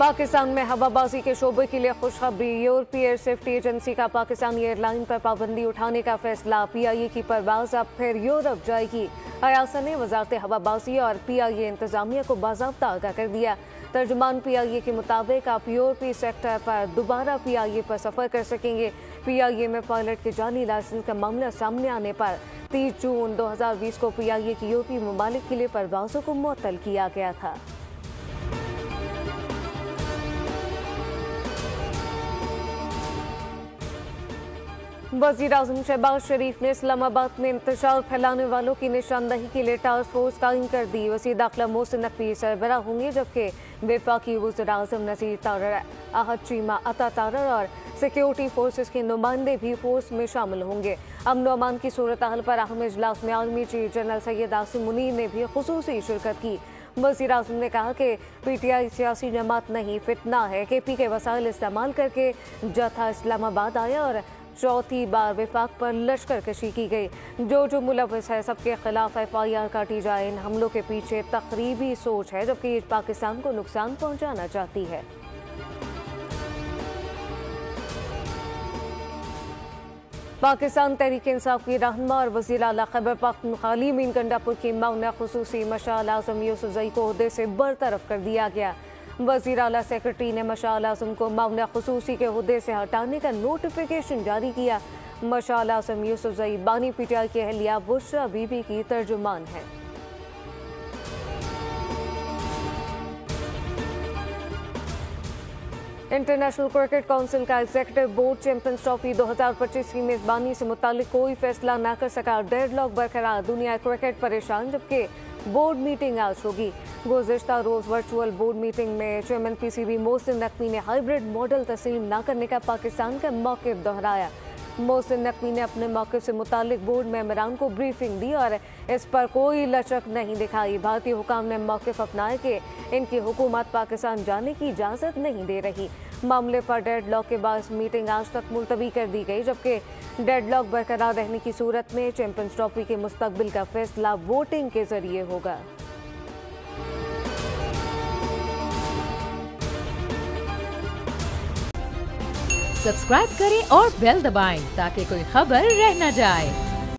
पाकिस्तान में हवाबाजी के शोबे के लिए खुशखबरी। यूरोपीय एयर सेफ्टी एजेंसी का पाकिस्तानी एयरलाइन पर पाबंदी उठाने का फैसला। पीआईए की परवाज अब फिर यूरोप जाएगी। अयासा ने वजारत हवाबाजी और पीआईए इंतजामिया को बाज़ाब्ता आगाह कर दिया। तर्जुमान पीआईए के मुताबिक आप यूरोपीय सेक्टर पर दोबारा पीआईए पर सफर कर सकेंगे। पीआईए में पायलट के जाली लाइसेंस का मामला सामने आने पर 30 जून 2020 को पीआईए की यूरोपीय ममालिक के लिए परवाजों को मुअत्तल किया गया था। वज़ीर-ए-आज़म शहबाज शरीफ ने इस्लामाबाद में इंतशार फैलाने वालों की निशानदही के लिए टास्क फोर्स कायम कर दी। वज़ीर दाखिला मोहसिन नकवी सरबराह होंगे, जबकि वफाकी वज़ीर-ए-आज़म नज़ीर तारर, आहद चीमा, अता तारर और सिक्योरिटी फोर्सेस के नुमाइंदे भी फोर्स में शामिल होंगे। अमन व अमान की सूरत हाल पर अहम इजलास में army chief general Syed Asim Munir ने भी खुसूसी शिरकत की। वज़ीर-ए-आज़म ने कहा कि पीटीआई सियासी जमात नहीं, फितना है। केपी के वसाइल इस्तेमाल करके जथा इस्लामाबाद आया और चौथी बार विफाक पर लश्कर कशी की गई। जो मुलव्वस है सबके खिलाफ FIR काटी जाए। इन हमलों के पीछे तकरीबी सोच है, जबकि पाकिस्तान को नुकसान पहुंचाना चाहती है। पाकिस्तान तहरीक इंसाफ की रहनुमा और वज़ीर आला खैबर पख्तूनख्वा मीन गंडापुर की मौना खुसूसी मशाल आज़म यूसुफ़ज़ई को ओहदे से बरतरफ कर दिया गया। वज़ीर आला सेक्रेटरी ने मशाल आज़म को मौना खुसूसी के ओहदे से हटाने का नोटिफिकेशन जारी किया। मशाल आज़म यूसुफ़ज़ई बानी पीटीआई की अहलिया बुशरा बीबी की तर्जुमान है। इंटरनेशनल क्रिकेट काउंसिल का एग्जीक्यूटिव बोर्ड चैंपियंस ट्रॉफी 2025 की मेजबानी से मुतालिक कोई फैसला न कर सका। डेडलॉक बरकरार, दुनिया क्रिकेट परेशान, जबकि बोर्ड मीटिंग आज होगी। गुज़िश्ता रोज वर्चुअल बोर्ड मीटिंग में चेयरमैन PCB मोहसिन नकवी ने हाइब्रिड मॉडल तस्लीम न करने का पाकिस्तान का मौक़िफ़ दोहराया। मोहसिन नकवी ने अपने मौक़िफ़ से मुतालिक बोर्ड मेंबरान को ब्रीफिंग दी और इस पर कोई लचक नहीं दिखाई। भारतीय हुकाम ने मौक़िफ़ अपनाया कि इनकी हुकूमत पाकिस्तान जाने की इजाज़त नहीं दे रही। मामले पर डेडलॉक के बाद मीटिंग आज तक मुलतवी कर दी गई, जबकि डेडलॉक बरकरार रहने की सूरत में चैंपियंस ट्रॉफी के मुस्तकबिल का फैसला वोटिंग के जरिए होगा। सब्सक्राइब करें और बेल दबाएं ताकि कोई खबर रह न जाए।